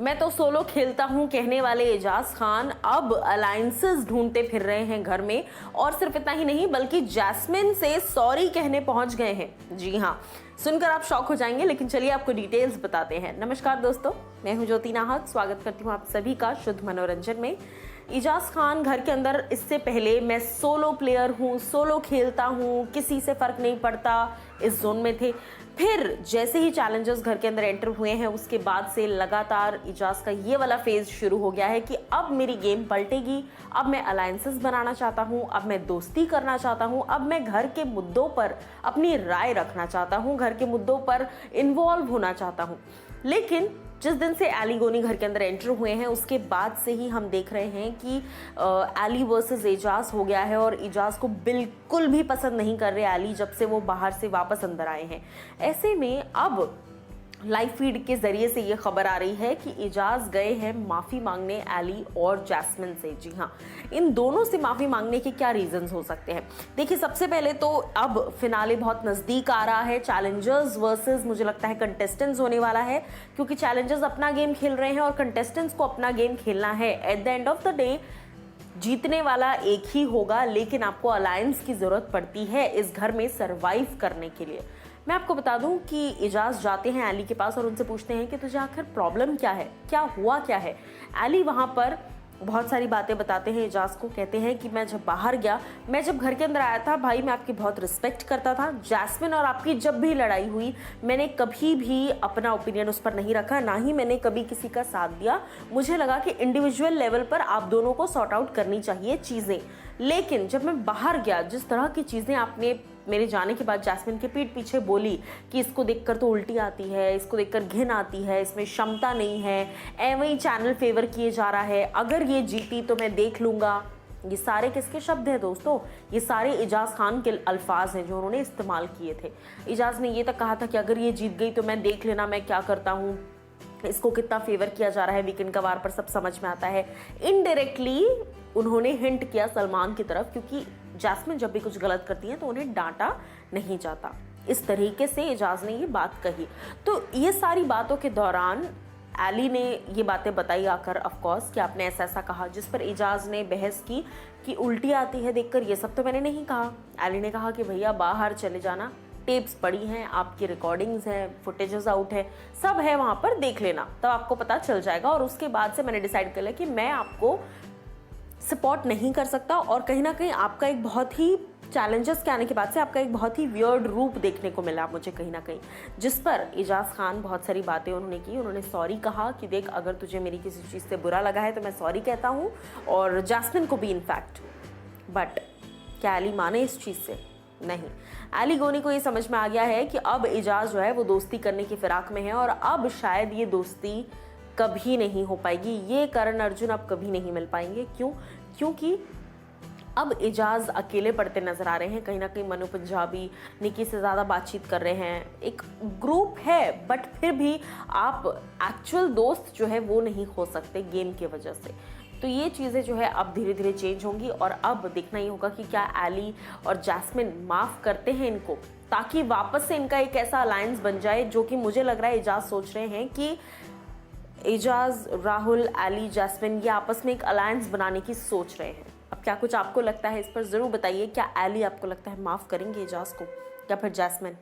मैं तो सोलो खेलता हूं कहने वाले एजाज खान अब अलायंसेस ढूंढते फिर रहे हैं घर में। और सिर्फ इतना ही नहीं बल्कि जैस्मिन से सॉरी कहने पहुंच गए हैं। जी हां, सुनकर आप शॉक हो जाएंगे, लेकिन चलिए आपको डिटेल्स बताते हैं। नमस्कार दोस्तों, मैं हूं ज्योति नाहक। स्वागत करती हूं आप सभी का शुद्ध मनोरंजन में। एजाज खान घर के अंदर इससे पहले मैं सोलो प्लेयर हूँ, सोलो खेलता हूँ, किसी से फर्क नहीं पड़ता, इस जोन में थे। फिर जैसे ही चैलेंजर्स घर के अंदर एंटर हुए हैं उसके बाद से लगातार एजाज का ये वाला फेज शुरू हो गया है कि अब मेरी गेम पलटेगी, अब मैं अलायंसेस बनाना चाहता हूँ, अब मैं दोस्ती करना चाहता हूँ, अब मैं घर के मुद्दों पर अपनी राय रखना चाहता हूँ, घर के मुद्दों पर इन्वॉल्व होना चाहता हूँ। लेकिन जिस दिन से एली गोनी घर के अंदर एंटर हुए हैं उसके बाद से ही हम देख रहे हैं कि एली वर्सेस एजाज हो गया है और एजाज को बिल्कुल भी पसंद नहीं कर रहे एली जब से वो बाहर से वापस अंदर आए हैं। ऐसे में अब लाइव फीड के जरिए से ये खबर आ रही है कि एजाज गए हैं माफी मांगने एली और जैस्मिन से। जी हाँ, इन दोनों से माफी मांगने के क्या रीजंस हो सकते हैं? देखिए, सबसे पहले तो अब फिनाले बहुत नजदीक आ रहा है। चैलेंजर्स वर्सेस मुझे लगता है कंटेस्टेंट्स होने वाला है, क्योंकि चैलेंजर्स अपना गेम खेल रहे हैं और कंटेस्टेंट्स को अपना गेम खेलना है। At the end of the day जीतने वाला एक ही होगा, लेकिन आपको अलायंस की जरूरत पड़ती है इस घर में सरवाइव करने के लिए। मैं आपको बता दूं कि एजाज जाते हैं एली के पास और उनसे पूछते हैं कि तुझे आखिर प्रॉब्लम क्या है, क्या हुआ क्या है। एली वहां पर बहुत सारी बातें बताते हैं एजाज को। कहते हैं कि मैं जब बाहर गया, मैं जब घर के अंदर आया था भाई, मैं आपकी बहुत रिस्पेक्ट करता था। जैस्मिन और आपकी जब भी लड़ाई हुई मैंने कभी भी अपना ओपिनियन उस पर नहीं रखा, ना ही मैंने कभी किसी का साथ दिया। मुझे लगा कि इंडिविजुअल लेवल पर आप दोनों को सॉर्ट आउट करनी चाहिए चीज़ें। लेकिन जब मैं बाहर गया, जिस तरह की चीज़ें आपने मेरे जाने के बाद जैस्मिन के पीठ पीछे बोली कि इसको देखकर तो उल्टी आती है, इसको देखकर घिन आती है, इसमें क्षमता नहीं है, एवं ही चैनल फेवर किए जा रहा है, अगर ये जीती तो मैं देख लूंगा। ये सारे किसके शब्द हैं दोस्तों? ये सारे एजाज खान के अल्फाज हैं जो उन्होंने इस्तेमाल किए थे। एजाज ने ये तक कहा था कि अगर ये जीत गई तो मैं देख लेना मैं क्या करता हूँ, इसको कितना फेवर किया जा रहा है वीकेंड का वार पर सब समझ में आता है। इनडायरेक्टली उन्होंने हिंट किया सलमान की तरफ, क्योंकि जैस्मिन जब भी कुछ गलत करती है तो उन्हें डांटा नहीं जाता। इस तरीके से एजाज ने ये बात कही। तो ये सारी बातों के दौरान एली ने ये बातें बताई आकर, ऑफ कोर्स, कि आपने ऐसा ऐसा कहा, जिस पर एजाज ने बहस की कि उल्टी आती है देखकर, ये सब तो मैंने नहीं कहा। एली ने कहा कि भैया बाहर चले जाना, टेप्स पड़ी हैं, आपकी रिकॉर्डिंग्स हैं, फुटेजेस आउट है, सब है वहां पर, देख लेना, तब आपको पता चल जाएगा। और उसके बाद से मैंने डिसाइड कर लिया कि मैं आपको सपोर्ट नहीं कर सकता। और कहीं ना कहीं आपका एक बहुत ही चैलेंजेस के आने के बाद से आपका एक बहुत ही वियर्ड रूप देखने को मिला मुझे कहीं ना कहीं, जिस पर एजाज खान बहुत सारी बातें उन्होंने की। उन्होंने सॉरी कहा कि देख, अगर तुझे मेरी किसी चीज़ से बुरा लगा है तो मैं सॉरी कहता हूँ, और जैस्मिन को भी इनफैक्ट। बट क्या एली माने इस चीज़ से? नहीं। एली गोनी को ये समझ में आ गया है कि अब एजाज जो है वो दोस्ती करने की फिराक में है और अब शायद ये दोस्ती कभी नहीं हो पाएगी। ये करण अर्जुन अब कभी नहीं मिल पाएंगे। क्यों? क्योंकि अब एजाज अकेले पड़ते नजर आ रहे हैं। कहीं ना कहीं मनु पंजाबी निकी से ज़्यादा बातचीत कर रहे हैं। एक ग्रुप है, बट फिर भी आप एक्चुअल दोस्त जो है वो नहीं हो सकते गेम की वजह से। तो ये चीज़ें जो है अब धीरे धीरे चेंज होंगी और अब देखना ही होगा कि क्या एली और जैस्मिन माफ़ करते हैं इनको, ताकि वापस से इनका एक ऐसा अलायंस बन जाए जो कि मुझे लग रहा है एजाज सोच रहे हैं कि एजाज, राहुल, एली, जैस्मिन ये आपस में एक अलायंस बनाने की सोच रहे हैं। अब क्या कुछ आपको लगता है इस पर ज़रूर बताइए। क्या एली आपको लगता है माफ़ करेंगे एजाज को या फिर जैस्मिन?